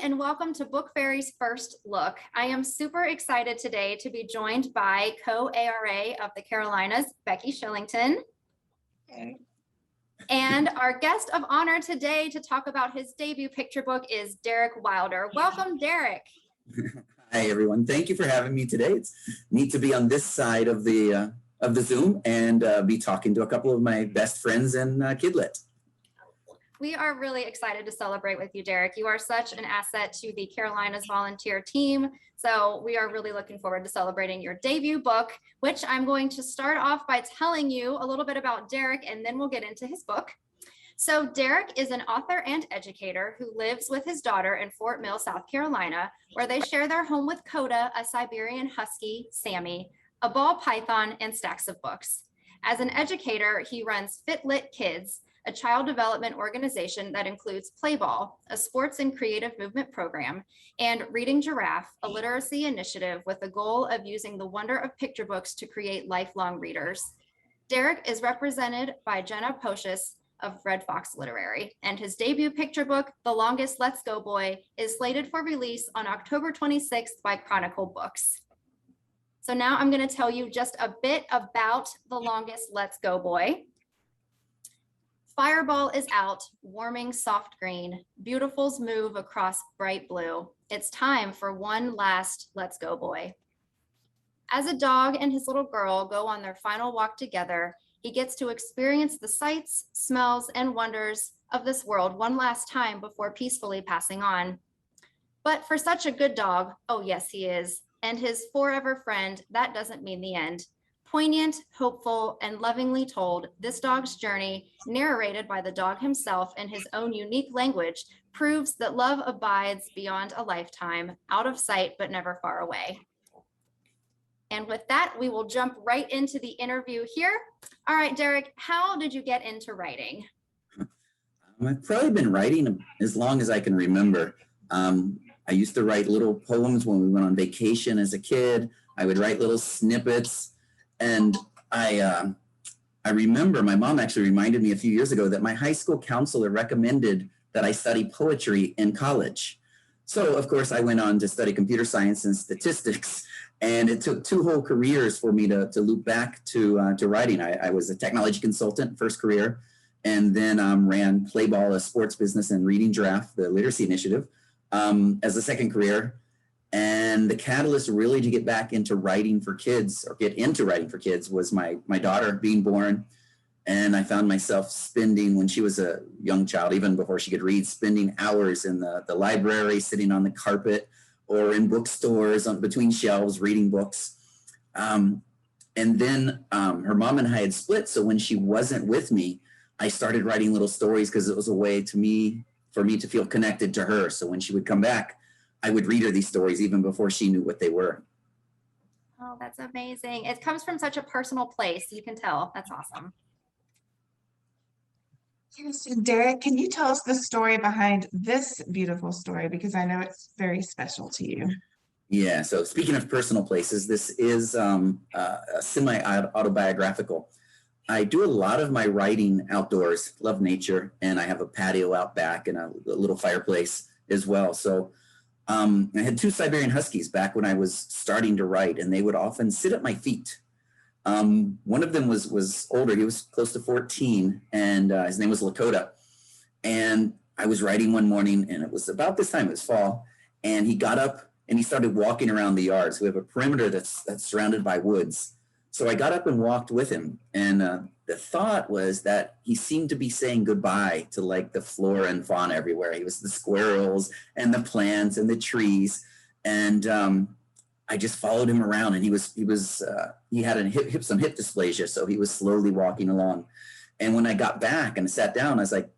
and welcome to Book Fairies First Look. I am super excited today to be joined by Co-ARA of the Carolinas, Becky Shillington. Okay. And our guest of honor today to talk about his debut picture book is Derick Wilder. Welcome, Derick. Hi, everyone. Thank you for having me today. It's neat to be on this side of the Zoom and be talking to a couple of my best friends and Kidlet. We are really excited to celebrate with you, Derick. You are such an asset to the Carolinas volunteer team. So we are really looking forward to celebrating your debut book, which I'm going to start off by telling you a little bit about Derick, and then we'll get into his book. So Derick is an author and educator who lives with his daughter in Fort Mill, South Carolina, where they share their home with Coda, a Siberian Husky, Sammy, a ball python, and stacks of books. As an educator, he runs Fit Lit Kids, a child development organization that includes Playball, a sports and creative movement program, and Reading Giraffe, a literacy initiative with the goal of using the wonder of picture books to create lifelong readers. Derick is represented by Jenna Pocious of Red Fox Literary, and his debut picture book, The Longest Let's Go Boy, is slated for release on October 26th by Chronicle Books. So now I'm going to tell you just a bit about The Longest Let's Go Boy. Fireball is out, warming soft green. Beautifuls move across bright blue. It's time for one last Let's Go Boy. As a dog and his little girl go on their final walk together, he gets to experience the sights, smells, and wonders of this world one last time before peacefully passing on. But for such a good dog, oh yes he is, and his forever friend, that doesn't mean the end. Poignant, hopeful, and lovingly told, this dog's journey, narrated by the dog himself in his own unique language, proves that love abides beyond a lifetime, out of sight but never far away. And with that, we will jump right into the interview here. All right, Derick, how did you get into writing? I've probably been writing as long as I can remember. I used to write little poems when we went on vacation as a kid. I would write little snippets. And I remember my mom actually reminded me a few years ago that my high school counselor recommended that I study poetry in college. So, of course, I went on to study computer science and statistics. And it took 2 whole careers for me to loop back to writing. I was a technology consultant, first career, and then ran Playball, a sports business, and Reading Giraffe, the literacy initiative, as a second career. And the catalyst really to get back into writing for kids, or get into writing for kids, was my daughter being born. And I found myself spending, when she was a young child, even before she could read, spending hours in the library, sitting on the carpet, or in bookstores between shelves, reading books. And then her mom and I had split. So when she wasn't with me, I started writing little stories because it was a way for me to feel connected to her. So when she would come back, I would read her these stories even before she knew what they were. Oh, that's amazing. It comes from such a personal place. You can tell. That's awesome. So Derick, can you tell us the story behind this beautiful story? Because I know it's very special to you. Yeah, so speaking of personal places, this is semi-autobiographical. I do a lot of my writing outdoors, love nature, and I have a patio out back and a little fireplace as well. So I had 2 Siberian Huskies back when I was starting to write, and they would often sit at my feet. One of them was older. He was close to 14, and his name was Lakota. And I was writing one morning, and it was about this time, it was fall, and he got up and he started walking around the yard. So we have a perimeter that's surrounded by woods. So I got up and walked with him, and the thought was that he seemed to be saying goodbye to like the flora and fauna everywhere. He was the squirrels and the plants and the trees, and I just followed him around, and he had some hip dysplasia, so he was slowly walking along. And when I got back and sat down, I was like,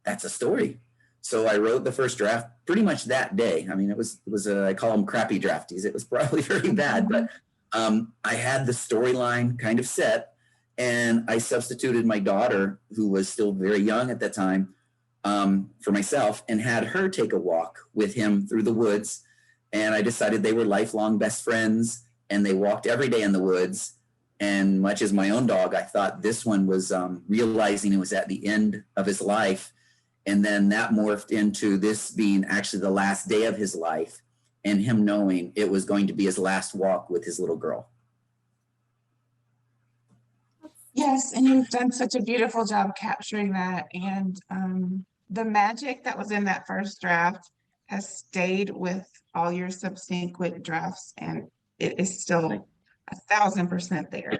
"That's a story." So I wrote the first draft pretty much that day. I mean, it was I call them crappy drafties. It was probably very bad, but I had the storyline kind of set, and I substituted my daughter, who was still very young at that time, for myself, and had her take a walk with him through the woods. And I decided they were lifelong best friends, and they walked every day in the woods. And much as my own dog, I thought this one was realizing it was at the end of his life, And then that morphed into this being actually the last day of his life and him knowing it was going to be his last walk with his little girl. Yes, and you've done such a beautiful job capturing that. And the magic that was in that first draft has stayed with all your subsequent drafts, and it is still 1,000% there.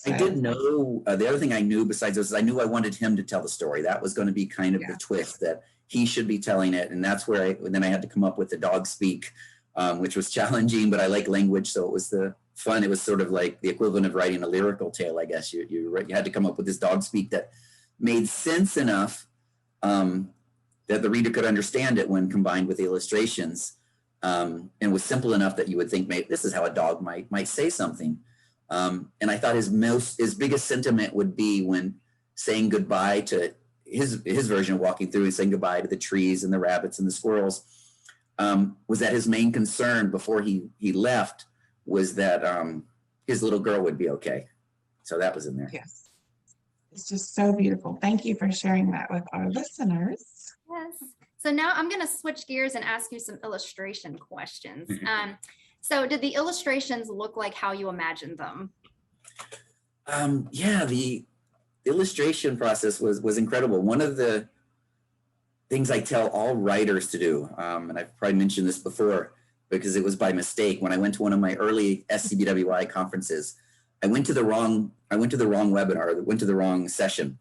I did know, the other thing I knew besides this is I knew I wanted him to tell the story. That was going to be kind of the twist, that he should be telling it. And that's where then I had to come up with the dog speak, which was challenging, but I like language. So it was the fun. It was sort of like the equivalent of writing a lyrical tale, I guess. You had to come up with this dog speak that made sense enough that the reader could understand it when combined with the illustrations, and was simple enough that you would think, maybe this is how a dog might say something. And I thought his biggest sentiment would be when saying goodbye to his version of walking through and saying goodbye to the trees and the rabbits and the squirrels, was that his main concern before he left was that his little girl would be okay. So that was in there. Yes. It's just so beautiful. Thank you for sharing that with our listeners. Yes. So now I'm going to switch gears and ask you some illustration questions. So did the illustrations look like how you imagined them? Yeah, the illustration process was incredible. One of the things I tell all writers to do, and I've probably mentioned this before because it was by mistake. When I went to one of my early SCBWI conferences, I went to the wrong webinar, went to the wrong session,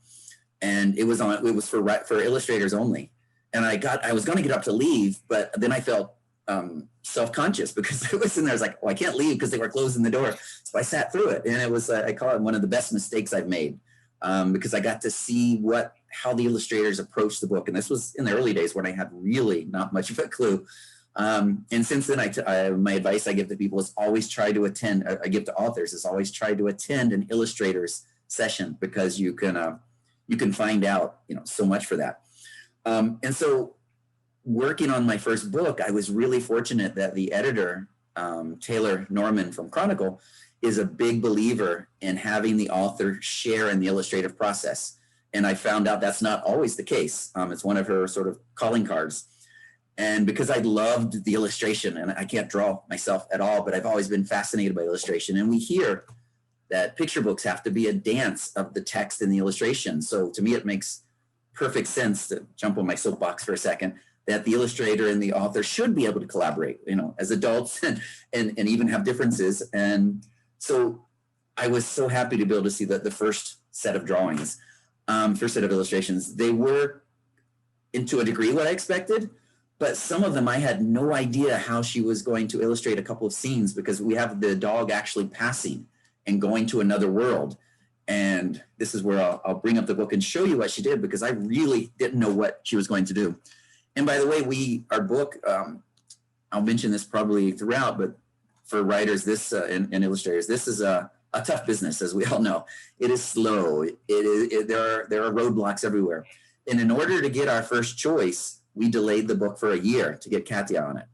and it was for illustrators only. And I was going to get up to leave, but then I felt self-conscious because I was in there. I was like, oh, I can't leave because they were closing the door. So I sat through it, and it was, I call it one of the best mistakes I've made, because I got to see how the illustrators approached the book. And this was in the early days when I had really not much of a clue. And since then, my advice I give to people is always try to attend, I give to authors is always try to attend an illustrator's session, because you can find out, so much for that. And so working on my first book, I was really fortunate that the editor, Taylor Norman from Chronicle, is a big believer in having the author share in the illustrative process. And I found out that's not always the case. It's one of her sort of calling cards. And because I loved the illustration, and I can't draw myself at all, but I've always been fascinated by illustration. And we hear that picture books have to be a dance of the text and the illustration. So to me, it makes perfect sense, to jump on my soapbox for a second, that the illustrator and the author should be able to collaborate, as adults and even have differences. And so I was so happy to be able to see that the first set of drawings, first set of illustrations, they were, to a degree, what I expected. But some of them I had no idea how she was going to illustrate a couple of scenes, because we have the dog actually passing and going to another world. And this is where I'll bring up the book and show you what she did, because I really didn't know what she was going to do. And by the way, our book, I'll mention this probably throughout, but for writers and illustrators, this is a tough business, as we all know. It is slow. There are roadblocks everywhere. And in order to get our first choice, we delayed the book for a year to get Katya on it.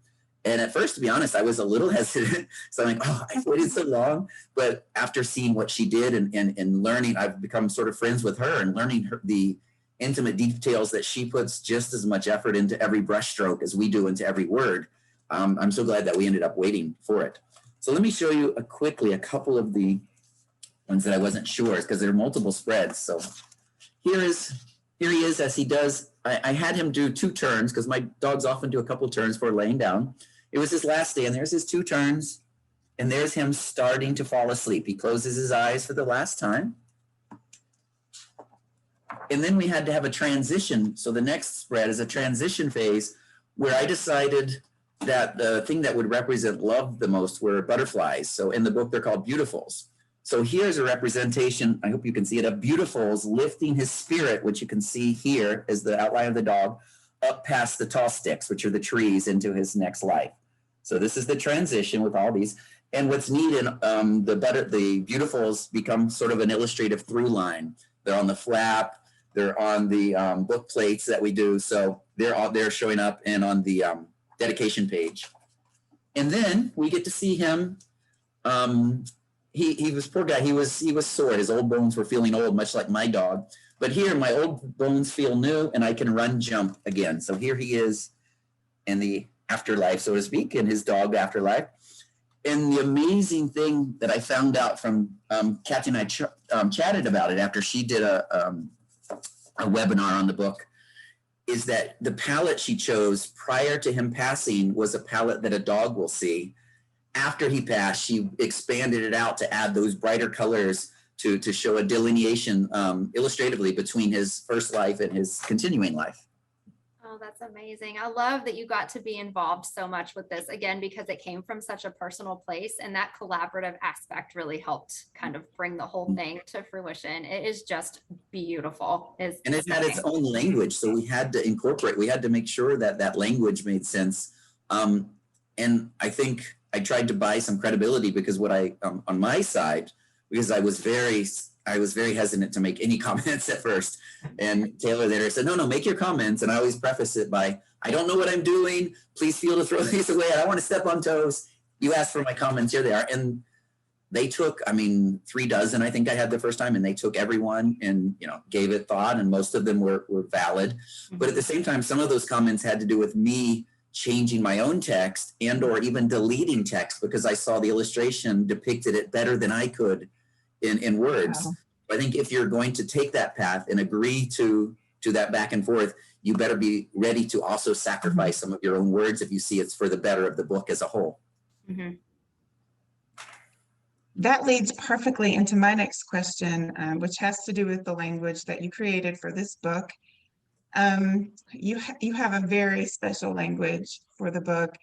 And at first, to be honest, I was a little hesitant. So I'm like, I waited so long. But after seeing what she did and learning, I've become sort of friends with her, and learning the intimate details that she puts just as much effort into every brushstroke as we do into every word. I'm so glad that we ended up waiting for it. So let me show you quickly a couple of the ones that I wasn't sure, because there are multiple spreads. So here he is as he does. I had him do 2 turns, because my dogs often do a couple turns before laying down. It was his last day, and there's his 2 turns, and there's him starting to fall asleep. He closes his eyes for the last time. And then we had to have a transition. So the next spread is a transition phase, where I decided that the thing that would represent love the most were butterflies. So in the book, they're called beautifuls. So here's a representation, I hope you can see it, of beautifuls lifting his spirit, which you can see here is the outline of the dog, up past the tall sticks, which are the trees, into his next life. So this is the transition with all these. And what's neat in the beautifuls become sort of an illustrative through line. They're on the flap, they're on the book plates that we do. So they're showing up and on the dedication page. And then we get to see him. He was, poor guy, he was sore. His old bones were feeling old, much like my dog. But here, my old bones feel new, and I can run, jump again. So here he is in the afterlife, so to speak, in his dog afterlife. And the amazing thing that I found out from Kathy and I chatted about it after she did a webinar on the book, is that the palette she chose prior to him passing was a palette that a dog will see. After he passed, she expanded it out to add those brighter colors to show a delineation illustratively between his first life and his continuing life. Oh, that's amazing. I love that you got to be involved so much with this, again, because it came from such a personal place, and that collaborative aspect really helped kind of bring the whole thing to fruition. It is just beautiful. And it had its own language, so we had to make sure that that language made sense. And I think I tried to buy some credibility because what on my side, because I was very hesitant to make any comments at first. And Taylor there said, no, make your comments. And I always preface it by, I don't know what I'm doing. Please feel to throw these away. I don't want to step on toes. You asked for my comments. Here they are. And they took, 3 dozen, I think I had the first time, and they took everyone and, gave it thought. And most of them were valid. Mm-hmm. But at the same time, some of those comments had to do with me changing my own text and or even deleting text because I saw the illustration depicted it better than I could in words. Wow. I think if you're going to take that path and agree to that back and forth, you better be ready to also sacrifice some of your own words if you see it's for the better of the book as a whole. Mm-hmm. That leads perfectly into my next question, which has to do with the language that you created for this book. You have a very special language for the book,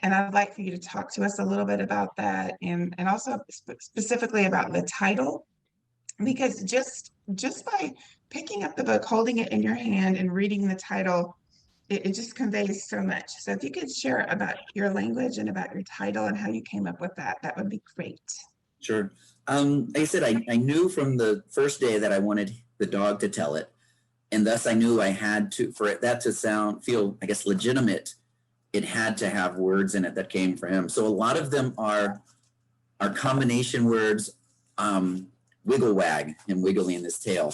and I'd like for you to talk to us a little bit about that, and also specifically about the title, because just by picking up the book, holding it in your hand and reading the title, it just conveys so much. So if you could share about your language and about your title and how you came up with that, that would be great. Sure. Like I said, I knew from the first day that I wanted the dog to tell it. And thus I knew I had to, for that to feel, I guess, legitimate, it had to have words in it that came from him. So a lot of them are combination words, wiggle wag and wiggling his tail,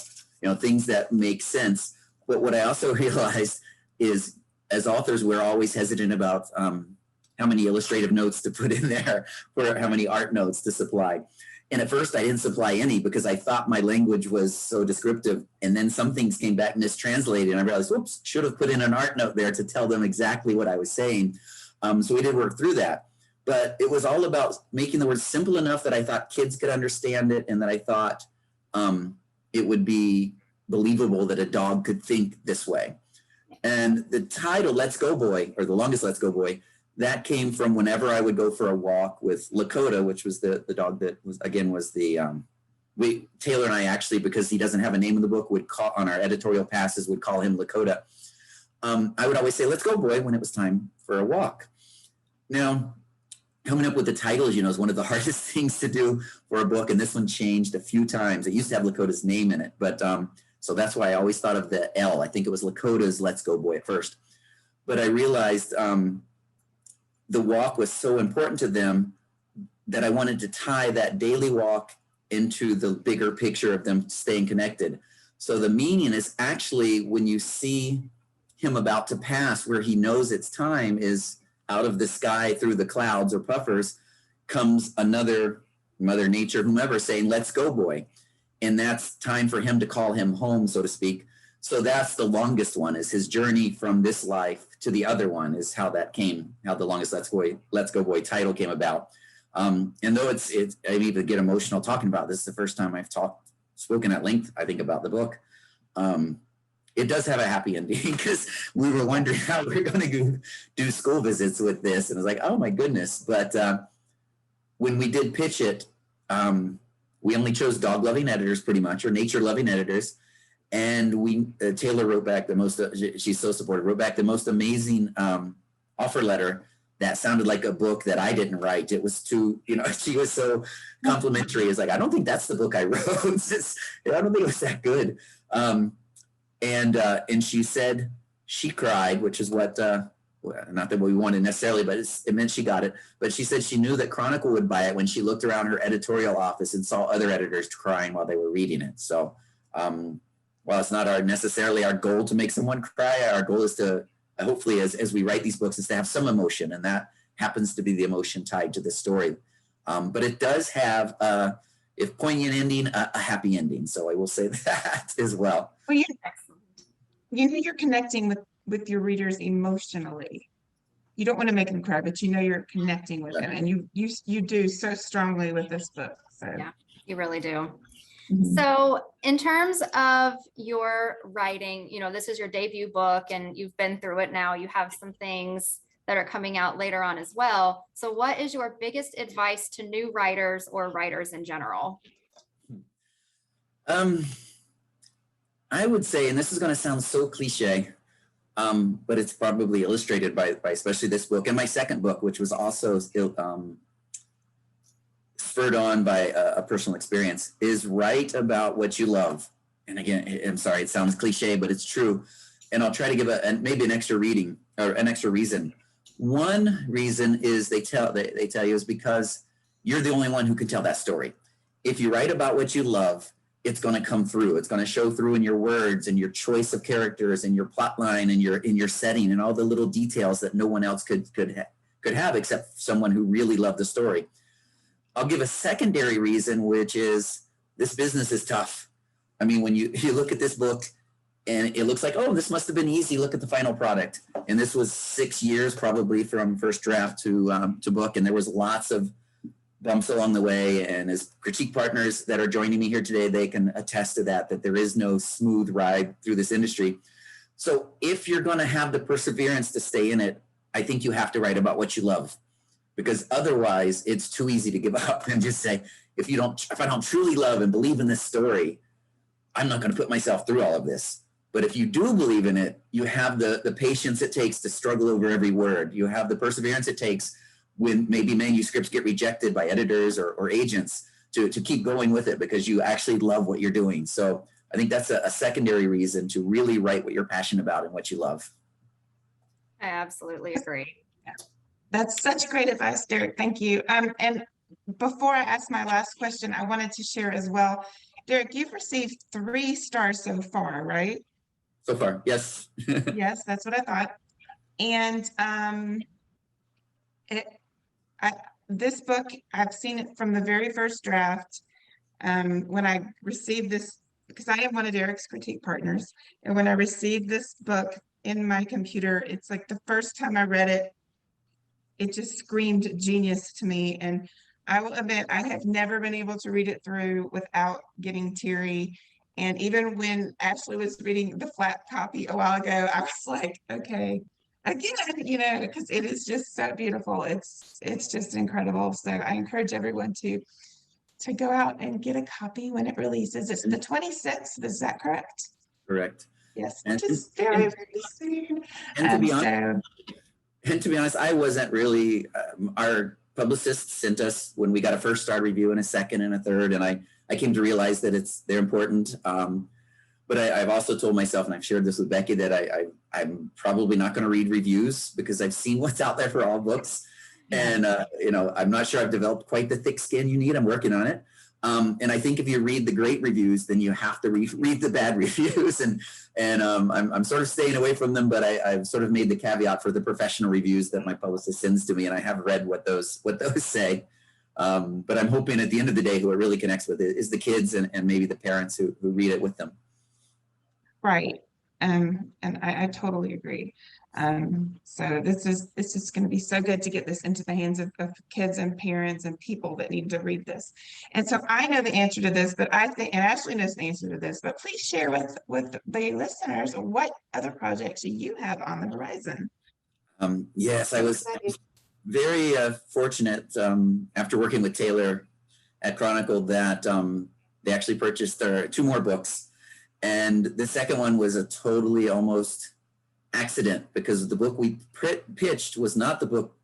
things that make sense. But what I also realized is, as authors, we're always hesitant about how many illustrative notes to put in there or how many art notes to supply. And at first I didn't supply any because I thought my language was so descriptive. And then some things came back mistranslated and I realized, whoops, should have put in an art note there to tell them exactly what I was saying. So we did work through that. But it was all about making the words simple enough that I thought kids could understand it and that I thought it would be believable that a dog could think this way. And the title, Let's Go Boy, or The Longest Let's Go Boy, that came from whenever I would go for a walk with Lakota, which was the dog that was Taylor and I actually, because he doesn't have a name in the book, would call on our editorial passes, would call him Lakota. I would always say, let's go boy, when it was time for a walk. Now, coming up with the title, is one of the hardest things to do for a book. And this one changed a few times. It used to have Lakota's name in it, but so that's why I always thought of the L. I think it was Lakota's Let's Go Boy at first. But I realized the walk was so important to them that I wanted to tie that daily walk into the bigger picture of them staying connected. So the meaning is actually when you see him about to pass, where he knows it's time, is out of the sky through the clouds or puffers comes another Mother Nature, whomever, saying, let's go boy. And that's time for him to call him home, so to speak. So that's the longest one, is his journey from this life to the other one, is how that came, how the Longest Let's Go Boy title came about. And though I need to get emotional talking about this, the first time I've spoken at length, I think, about the book. It does have a happy ending because we were wondering how we were going to do school visits with this. And it was like, oh my goodness. But when we did pitch it, we only chose dog loving editors pretty much, or nature loving editors. And Taylor wrote back she's so supportive, wrote back the most amazing offer letter that sounded like a book that I didn't write. It was too, she was so complimentary. It's like, I don't think that's the book I wrote. I don't think it was that good. And she said she cried, which is what, not that we wanted necessarily, but it meant she got it. But she said she knew that Chronicle would buy it when she looked around her editorial office and saw other editors crying while they were reading it. So while it's not necessarily our goal to make someone cry, our goal is to hopefully, as we write these books, is to have some emotion, and that happens to be the emotion tied to the story. But it does have, if poignant ending, a happy ending. So I will say that as well. Well, you're connecting with your readers emotionally. You don't want to make them cry, but you're connecting with them, and you do so strongly with this book. So Yeah, you really do. Mhm. So in terms of your writing, this is your debut book and you've been through it now. You have some things that are coming out later on as well. So what is your biggest advice to new writers or writers in general? I would say, and this is going to sound so cliche, but it's probably illustrated by especially this book and my second book, which was also spurred on by a personal experience, is write about what you love. And again, I'm sorry, it sounds cliche, but it's true. And I'll try to give maybe an extra reading or an extra reason. One reason is they tell you is because you're the only one who can tell that story. If you write about what you love, it's going to come through. It's going to show through in your words and your choice of characters and your plot line and your setting and all the little details that no one else could have except someone who really loved the story. I'll give a secondary reason, which is this business is tough. I mean, when you look at this book and it looks like, oh, this must have been easy. Look at the final product. And this was 6 years probably from first draft to book. And there was lots of bumps along the way. And as critique partners that are joining me here today, they can attest to that there is no smooth ride through this industry. So if you're going to have the perseverance to stay in it, I think you have to write about what you love, because otherwise it's too easy to give up and just say, if I don't truly love and believe in this story, I'm not going to put myself through all of this. But if you do believe in it, you have the patience it takes to struggle over every word. You have the perseverance it takes when maybe manuscripts get rejected by editors or agents to keep going with it because you actually love what you're doing. So I think that's a secondary reason to really write what you're passionate about and what you love. I absolutely agree. That's such great advice, Derick. Thank you. And before I ask my last question, I wanted to share as well, Derick, you've received 3 stars so far, right? So far, yes. Yes, that's what I thought. And this book, I've seen it from the very first draft. When I received this, because I am one of Derick's critique partners, and when I received this book in my computer, it's like the first time I read it, it just screamed genius to me. And I will admit, I have never been able to read it through without getting teary. And even when Ashley was reading the flat copy a while ago, I was like, okay, again, because it is just so beautiful. It's just incredible. So I encourage everyone to go out and get a copy when it releases. It's the 26th, is that correct? Correct. Yes, And which is very soon. And to be honest, I wasn't really, our publicists sent us when we got a first star review and a second and a third, and I came to realize that they're important. But I've also told myself, and I've shared this with Becky, that I'm probably not going to read reviews because I've seen what's out there for all books. And, I'm not sure I've developed quite the thick skin you need. I'm working on it. And I think if you read the great reviews, then you have to read the bad reviews. And I'm sort of staying away from them, but I've sort of made the caveat for the professional reviews that my publicist sends to me, and I have read what those say. But I'm hoping at the end of the day, who it really connects with is the kids and maybe the parents who read it with them. Right. And I totally agree. So this is going to be so good to get this into the hands of kids and parents and people that need to read this. And so I know the answer to this, but I think, and Ashley knows the answer to this, but please share with the listeners what other projects you have on the horizon. Yes, I was very fortunate after working with Taylor at Chronicle that they actually purchased 2 more books. And the second one was a totally almost accident because the book we pitched was not the book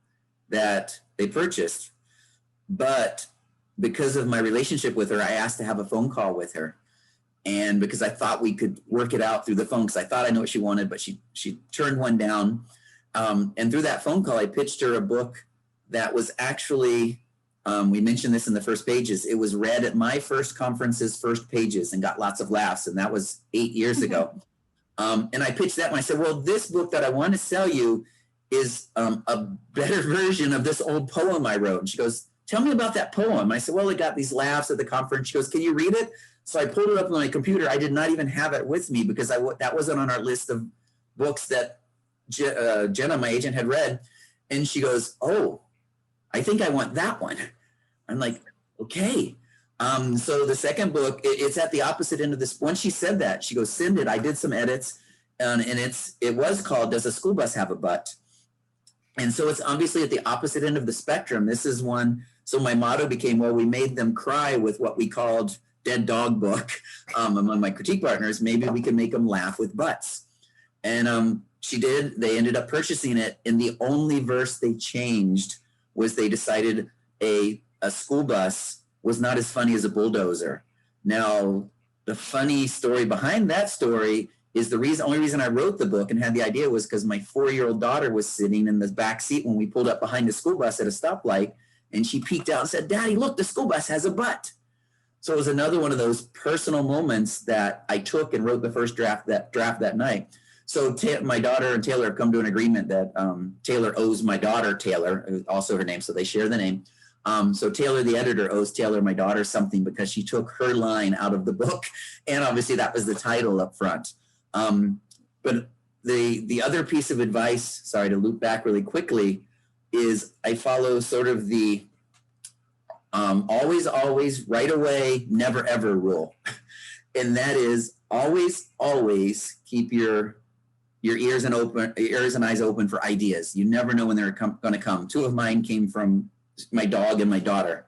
that they purchased. But because of my relationship with her, I asked to have a phone call with her. And because I thought we could work it out through the phone, because I thought I knew what she wanted, but she turned one down. And through that phone call, I pitched her a book that was actually we mentioned this in the first pages. It was read at my first conference's first pages and got lots of laughs. And that was 8 years ago. And I pitched that and I said, well, this book that I want to sell you is a better version of this old poem I wrote. And she goes, tell me about that poem. I said, well, it got these laughs at the conference. She goes, can you read it? So I pulled it up on my computer. I did not even have it with me because that wasn't on our list of books that Jenna, my agent, had read. And she goes, oh, I think I want that one. I'm like, okay. So the second book, it's at the opposite end of this. Once she said that, she goes, send it. I did some edits, and it was called Does a School Bus Have a Butt? And so it's obviously at the opposite end of the spectrum. This is one. So my motto became, well, we made them cry with what we called Dead Dog Book among my critique partners. Maybe we can make them laugh with butts. And she did. They ended up purchasing it. And the only verse they changed was they decided a school bus was not as funny as a bulldozer. Now, the funny story behind that story is only reason I wrote the book and had the idea was because my 4-year-old daughter was sitting in the back seat when we pulled up behind the school bus at a stoplight, and she peeked out and said, Daddy, look, the school bus has a butt. So it was another one of those personal moments that I took and wrote the first draft that night. So my daughter and Taylor have come to an agreement that Taylor owes my daughter, Taylor, also her name, so they share the name. So Taylor, the editor, owes Taylor, my daughter, something because she took her line out of the book. And obviously that was the title up front. But the other piece of advice, sorry to loop back really quickly, is I follow sort of the always, always, right away, never, ever rule. And that is always, always keep your ears and eyes open for ideas. You never know when they're going to come. 2 of mine came from my dog and my daughter.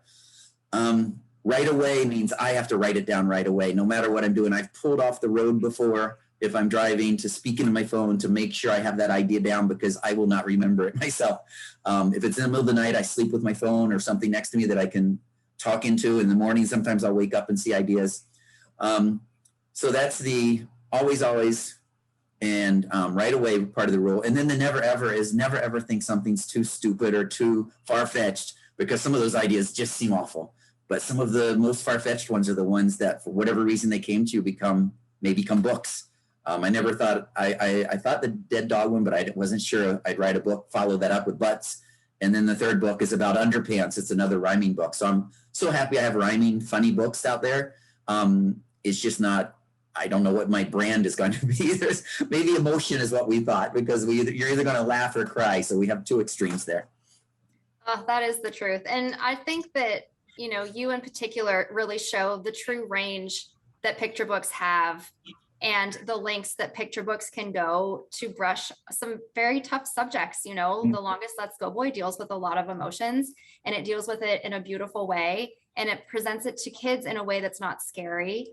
Right away means I have to write it down right away, no matter what I'm doing. I've pulled off the road before if I'm driving to speak into my phone to make sure I have that idea down because I will not remember it myself. If it's in the middle of the night, I sleep with my phone or something next to me that I can talk into. In the morning, sometimes I'll wake up and see ideas. So that's the always, always, and right away part of the rule. And then the never ever is never ever think something's too stupid or too far-fetched, because some of those ideas just seem awful. But some of the most far-fetched ones are the ones that, for whatever reason they came to, may become books. I never thought, I thought the Dead Dog one, but I wasn't sure I'd write a book, follow that up with butts. And then the third book is about underpants. It's another rhyming book. So I'm so happy I have rhyming, funny books out there. It's just not, I don't know what my brand is going to be. Maybe emotion is what we thought, because you're either going to laugh or cry. So we have 2 extremes there. Oh, that is the truth. And I think that, you in particular really show the true range that picture books have and the lengths that picture books can go to brush some very tough subjects. The Longest Let's Go Boy deals with a lot of emotions, and it deals with it in a beautiful way. And it presents it to kids in a way that's not scary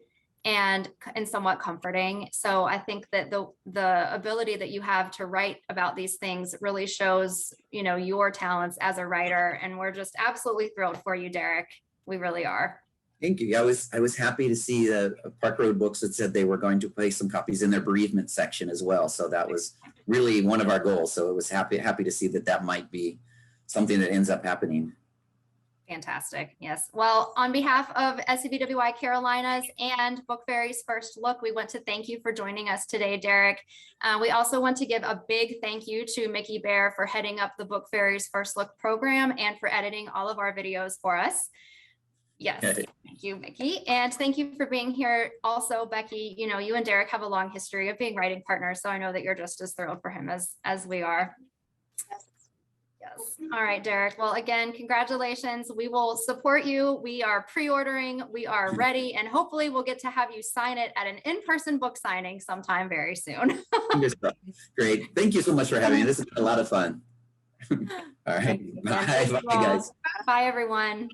and somewhat comforting. So I think that the ability that you have to write about these things really shows, your talents as a writer. And we're just absolutely thrilled for you, Derick. We really are. Thank you. I was happy to see the Park Road Books that said they were going to place some copies in their bereavement section as well. So that was really one of our goals. So it was happy to see that might be something that ends up happening. Fantastic. Yes. Well, on behalf of SCBWI Carolinas and Book Fairies First Look, we want to thank you for joining us today, Derick. We also want to give a big thank you to Mickey Bear for heading up the Book Fairies First Look program and for editing all of our videos for us. Yes. Thank you, Becky. And thank you for being here. Also, Becky, you and Derick have a long history of being writing partners. So I know that you're just as thrilled for him as we are. Yes. All right, Derick. Well, again, congratulations. We will support you. We are pre-ordering. We are ready. And hopefully we'll get to have you sign it at an in-person book signing sometime very soon. Great. Thank you so much for having me. This has been a lot of fun. All right. Bye. Bye, guys. Bye, everyone.